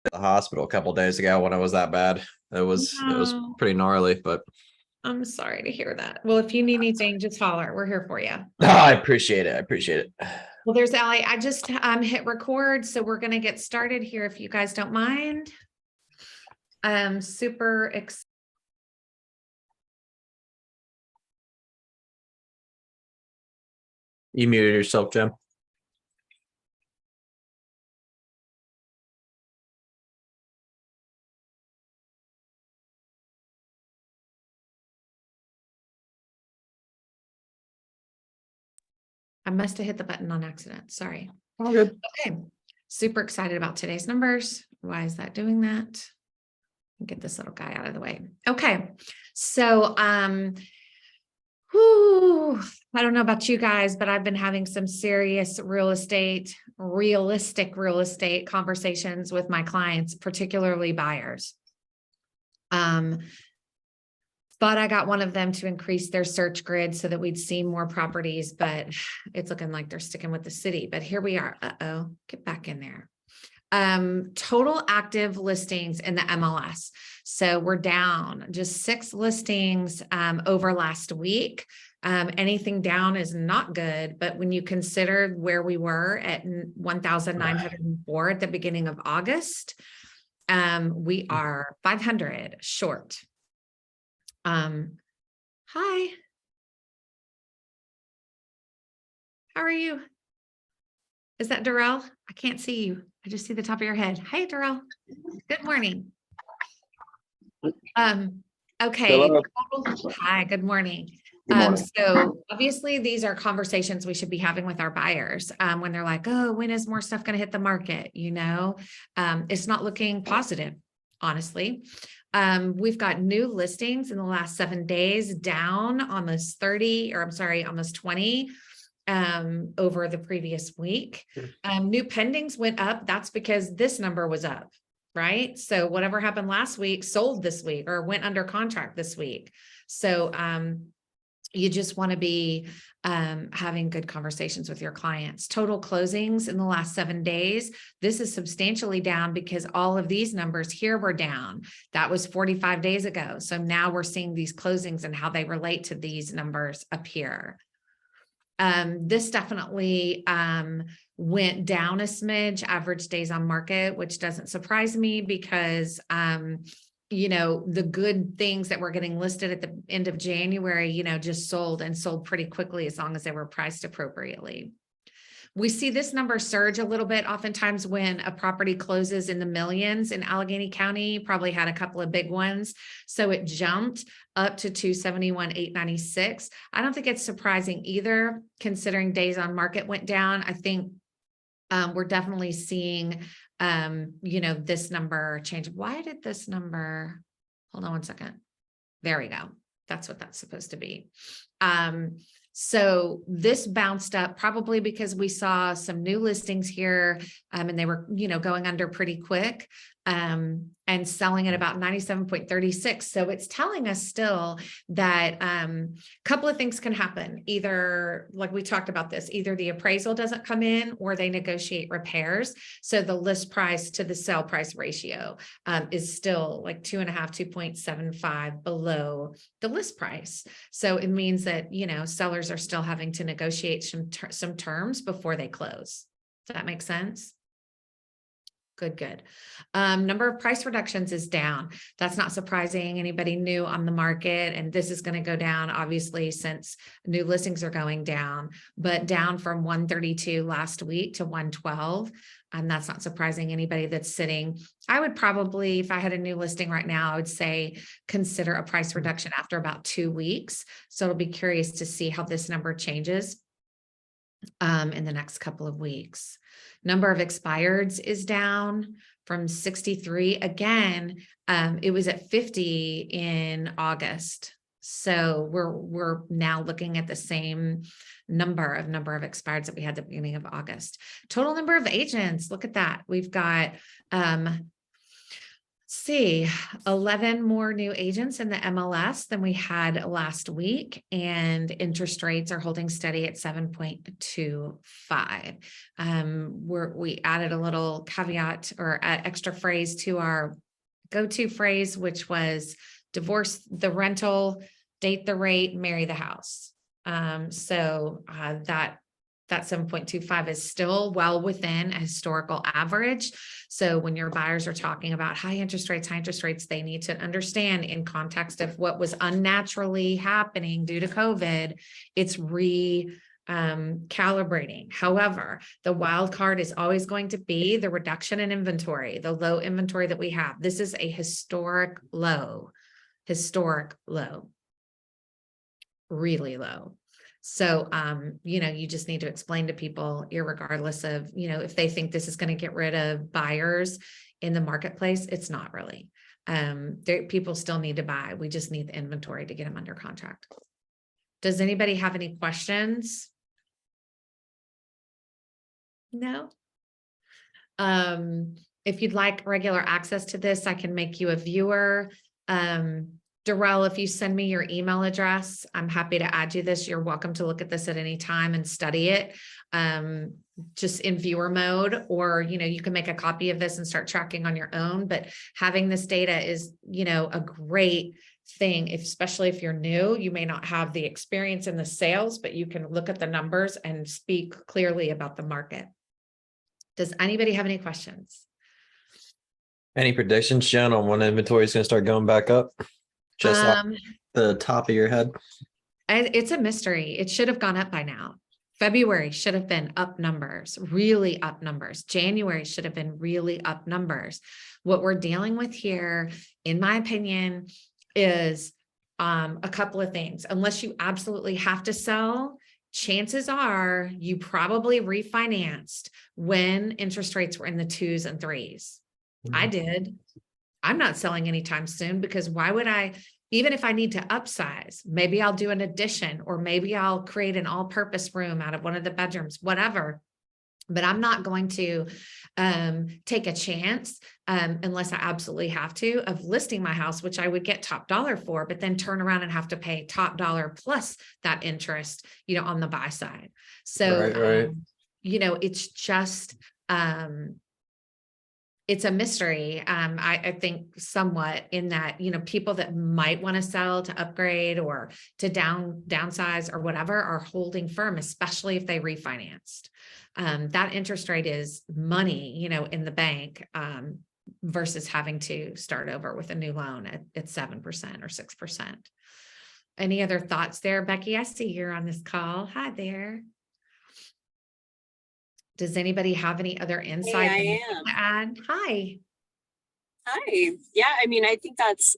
the hospital a couple days ago when it was that bad. It was No, pretty gnarly, but I'm sorry to hear that. Well, if you need anything, just holler. We're here for you. I appreciate it. I appreciate it. Well, there's Allie. I just hit record, so we're gonna get started here if you guys don't mind. Super excited. You muted yourself, Jim. I must have hit the button on accident. Sorry. All good. Okay. Super excited about today's numbers. Why is that doing that? Get this little guy out of the way. Okay. So, whew, I don't know about you guys, but I've been having some serious realistic real estate conversations with my clients, particularly buyers. Thought I got one of them to increase their search grid so that we'd see more properties, but it's looking like they're sticking with the city. But here we are. Uh-oh, get back in there. Total active listings in the MLS. So we're down just 6 listings over last week. Anything down is not good, but when you consider where we were at 1,904 at the beginning of August, we are 500 short. Hi. How are you? Is that Darrell? I can't see you. I just see the top of your head. Hi, Darrell. Good morning. Okay. Hello. Hi, good morning. Good morning. So obviously these are conversations we should be having with our buyers when they're like, oh, when is more stuff going to hit the market? You know, it's not looking positive, honestly. We've got new listings in the last 7 days down almost 30, or I'm sorry, almost 20 over the previous week. New pendings went up. That's because this number was up, right? So whatever happened last week sold this week or went under contract this week. So you just want to be having good conversations with your clients. Total closings in the last 7 days. This is substantially down because all of these numbers here were down. That was 45 days ago. So now we're seeing these closings and how they relate to these numbers up here. This definitely went down a smidge, average days on market, which doesn't surprise me because you know, the good things that were getting listed at the end of January, you know, just sold and sold pretty quickly as long as they were priced appropriately. We see this number surge a little bit oftentimes when a property closes in the millions in Allegheny County, probably had a couple of big ones. So it jumped up to 271,896. I don't think it's surprising either, considering days on market went down. I think we're definitely seeing you know, this number change. Why did this number, hold on one second. There we go. That's what that's supposed to be. So this bounced up probably because we saw some new listings here and they were, you know, going under pretty quick and selling at about 97.36. So it's telling us still that a couple of things can happen. Either, like we talked about this, either the appraisal doesn't come in or they negotiate repairs. So the list price to the sell price ratio is still like 2.75 below the list price. So it means that, you know, sellers are still having to negotiate some terms before they close. Does that make sense? Good. Number of price reductions is down. That's not surprising. Anybody new on the market, and this is going to go down obviously since new listings are going down, but down from 132 last week to 112. And that's not surprising. Anybody that's sitting, I would probably, if I had a new listing right now, I would say consider a price reduction after about 2 weeks. So it'll be curious to see how this number changes in the next couple of weeks. Number of expireds is down from 63. Again, it was at 50 in August. So we're now looking at the same number of expireds that we had at the beginning of August. Total number of agents, look at that. We've got see, 11 more new agents in the MLS than we had last week, and interest rates are holding steady at 7.25. We added a little caveat or extra phrase to our go-to phrase, which was divorce the rental, date the rate, marry the house. That 7.25 is still well within a historical average. So when your buyers are talking about high interest rates, they need to understand in context of what was unnaturally happening due to COVID, it's calibrating. However, the wild card is always going to be the reduction in inventory, the low inventory that we have. This is a historic low, really low. So, you just need to explain to people, irregardless of, if they think this is going to get rid of buyers in the marketplace, it's not really. People still need to buy. We just need the inventory to get them under contract. Does anybody have any questions? No? If you'd like regular access to this, I can make you a viewer. Darrell, if you send me your email address, I'm happy to add you this. You're welcome to look at this at any time and study it, just in viewer mode, or, you can make a copy of this and start tracking on your own. But having this data is, a great thing, especially if you're new. You may not have the experience in the sales, but you can look at the numbers and speak clearly about the market. Does anybody have any questions? Any predictions, Jen, on when inventory is going to start going back up? Just off the top of your head? It's a mystery. It should have gone up by now. February should have been up numbers, really up numbers. January should have been really up numbers. What we're dealing with here, in my opinion, is a couple of things. Unless you absolutely have to sell, chances are you probably refinanced when interest rates were in the 2s and 3s. I did. I'm not selling anytime soon, because why would I, even if I need to upsize, maybe I'll do an addition, or maybe I'll create an all-purpose room out of one of the bedrooms, whatever. But I'm not going to take a chance unless I absolutely have to, of listing my house, which I would get top dollar for, but then turn around and have to pay top dollar plus that interest, on the buy side. So, Right. It's just, it's a mystery. I think somewhat in that, people that might want to sell to upgrade or to downsize or whatever are holding firm, especially if they refinanced. That interest rate is money, in the bank, versus having to start over with a new loan at 7% or 6%. Any other thoughts there, Becky? I see you're on this call. Hi there. Does anybody have any other insight to add? Hi. Hi. Yeah,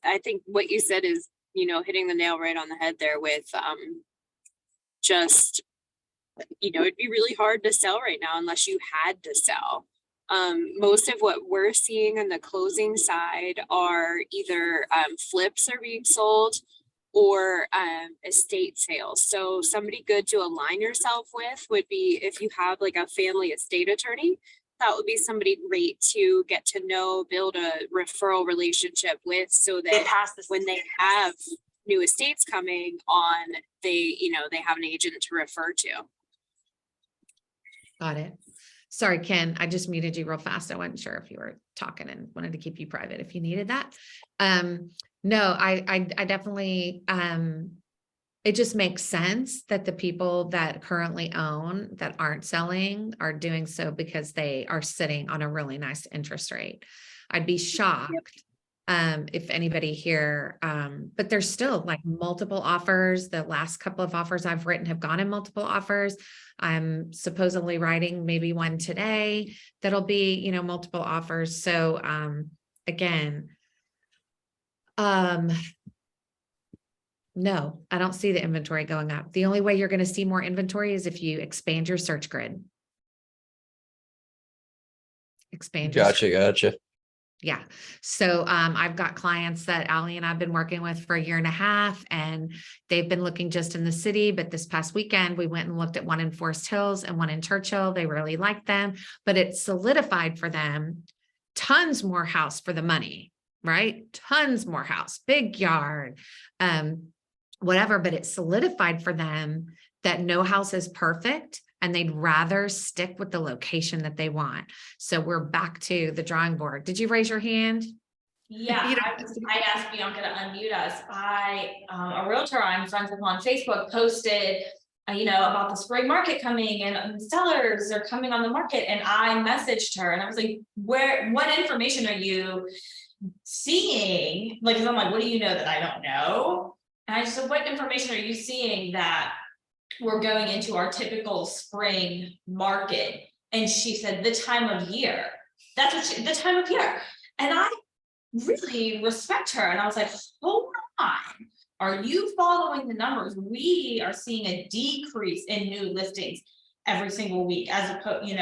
I think what you said is, hitting the nail right on the head there with just, it'd be really hard to sell right now unless you had to sell. Most of what we're seeing on the closing side are either flips are being sold or estate sales. So somebody good to align yourself with would be, if you have like a family estate attorney, that would be somebody great to get to know, build a referral relationship with, so that when they have new estates coming on, they have an agent to refer to. Got it. Sorry, Ken, I just muted you real fast. I wasn't sure if you were talking and wanted to keep you private if you needed that. No, I definitely, it just makes sense that the people that currently own that aren't selling are doing so because they are sitting on a really nice interest rate. I'd be shocked if anybody here, but there's still like multiple offers. The last couple of offers I've written have gone in multiple offers. I'm supposedly writing maybe one today that'll be, multiple offers. So again, no, I don't see the inventory going up. The only way you're going to see more inventory is if you expand your search grid. Gotcha. Yeah. So I've got clients that Allie and I've been working with for 1.5 years, and they've been looking just in the city. But this past weekend, we went and looked at one in Forest Hills and one in Churchill. They really liked them, but it solidified for them tons more house for the money. right? Tons more house, big yard, whatever, but it solidified for them that no house is perfect and they'd rather stick with the location that they want. So we're back to the drawing board. Did you raise your hand? Yeah, You I asked Bianca to unmute us. A realtor I'm friends with on Facebook posted, about the spring market coming and sellers are coming on the market. And I messaged her and I was like, what information are you seeing? Like, 'cause I'm like, what do you know that I don't know? And I just said, what information are you seeing that we're going into our typical spring market? And she said, the time of year. That's what the time of year. And I really respect her. And I was like, hold on. Are you following the numbers? We are seeing a decrease in new listings every single week as opposed,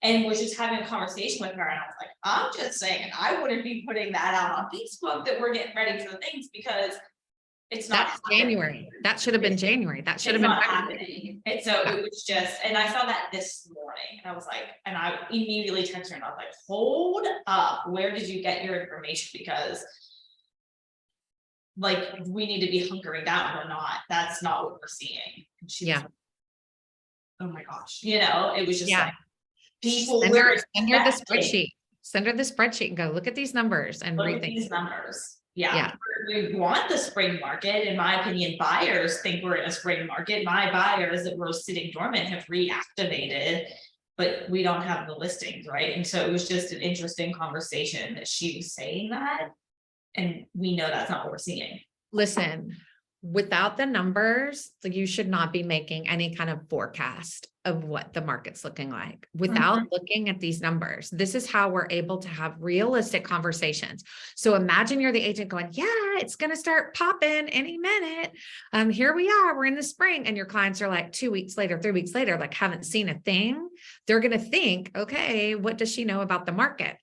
and was just having a conversation with her. And I was like, I'm just saying, I wouldn't be putting that out on Facebook that we're getting ready for the things because it's not That's January. That should have been January. That should have been happening. And so it was just, and I saw that this morning and I was like, and I immediately texted her and I was like, hold up, where did you get your information? Because like, we need to be hunkering down or not. That's not what we're seeing. And she was like, oh my gosh, it was just like people send her the expecting. spreadsheet. Send her the spreadsheet and go look at these numbers and Look at rethink. these numbers. Yeah, we want the spring market. In my opinion, buyers think we're in a spring market. My buyers that were sitting dormant have reactivated, but we don't have the listings, right? And so it was just an interesting conversation that she was saying that, and we know that's not what we're seeing. Listen, without the numbers, you should not be making any kind of forecast of what the market's looking like without looking at these numbers. This is how we're able to have realistic conversations. So imagine you're the agent going, yeah, it's going to start popping any minute. Here we are, we're in the spring. And your clients are like 2 weeks later, 3 weeks later, like haven't seen a thing. They're going to think, okay, what does she know about the market?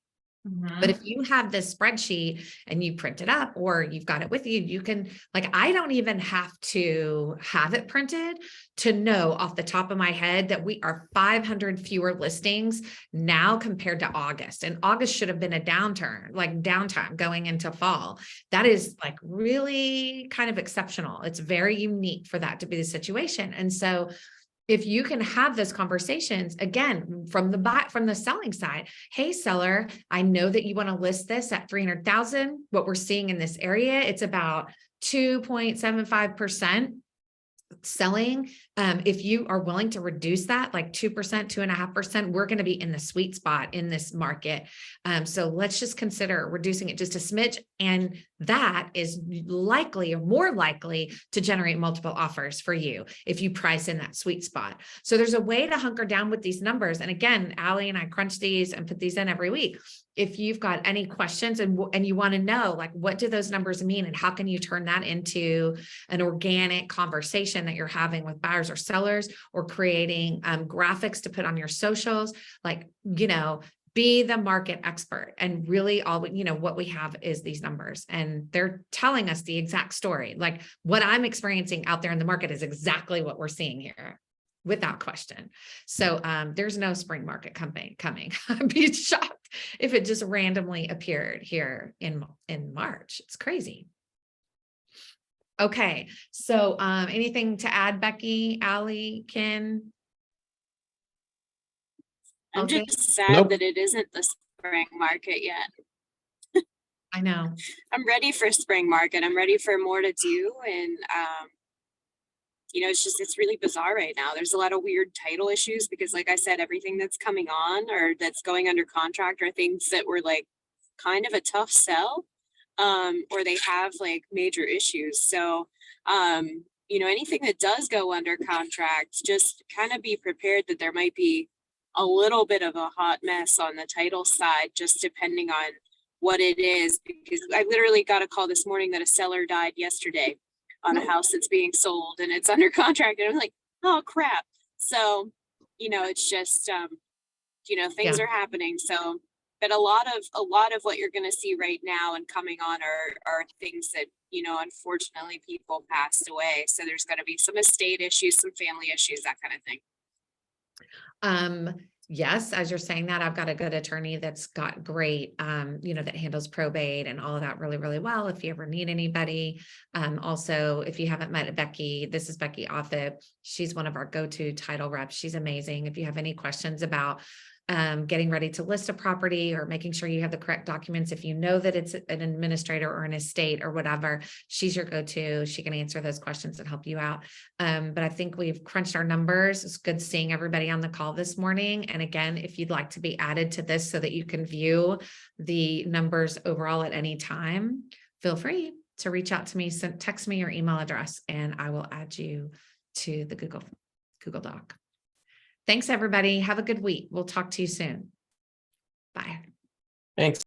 But if you have this spreadsheet and you print it up or you've got it with you, you can, like, I don't even have to have it printed to know off the top of my head that we are 500 fewer listings now compared to August. And August should have been a downtime going into fall. That is like really kind of exceptional. It's very unique for that to be the situation. And so if you can have those conversations again from the selling side, hey seller, I know that you want to list this at 300,000. What we're seeing in this area, it's about 2.75% selling. If you are willing to reduce that like 2%, 2.5%, we're going to be in the sweet spot in this market. So let's just consider reducing it just a smidge. And that is likely or more likely to generate multiple offers for you if you price in that sweet spot. So there's a way to hunker down with these numbers. And again, Allie and I crunch these and put these in every week. If you've got any questions and you want to know, like, what do those numbers mean and how can you turn that into an organic conversation that you're having with buyers or sellers, or creating graphics to put on your socials, like, be the market expert. And really what we have is these numbers and they're telling us the exact story. Like what I'm experiencing out there in the market is exactly what we're seeing here. Without question. So there's no spring market coming. I'd be shocked if it just randomly appeared here in March. It's crazy. Okay. So anything to add, Becky, Allie, Ken? I'm just sad that it isn't the spring market yet. I know. I'm ready for spring market. I'm ready for more to do. And it's really bizarre right now. There's a lot of weird title issues because, like I said, everything that's coming on or that's going under contract are things that were like kind of a tough sell, or they have like major issues. So, anything that does go under contract, just kind of be prepared that there might be a little bit of a hot mess on the title side, just depending on what it is. Because I literally got a call this morning that a seller died yesterday on a house that's being sold and it's under contract. And I'm like, oh crap. So, it's just, things are happening. So, but a lot of what you're going to see right now and coming on are things that, unfortunately people passed away. So there's going to be some estate issues, some family issues, that kind of thing. yes, as you're saying that, I've got a good attorney that's got great, that handles probate and all of that really, really well. If you ever need anybody. Also, if you haven't met Becky, this is Becky Offit. She's one of our go-to title reps. She's amazing. If you have any questions about getting ready to list a property or making sure you have the correct documents, if you know that it's an administrator or an estate or whatever, she's your go-to. She can answer those questions and help you out. But I think we've crunched our numbers. It's good seeing everybody on the call this morning. And again, if you'd like to be added to this so that you can view the numbers overall at any time, feel free to reach out to me, text me your email address, and I will add you to the Google Doc. Thanks, everybody. Have a good week. We'll talk to you soon. Bye. Thanks.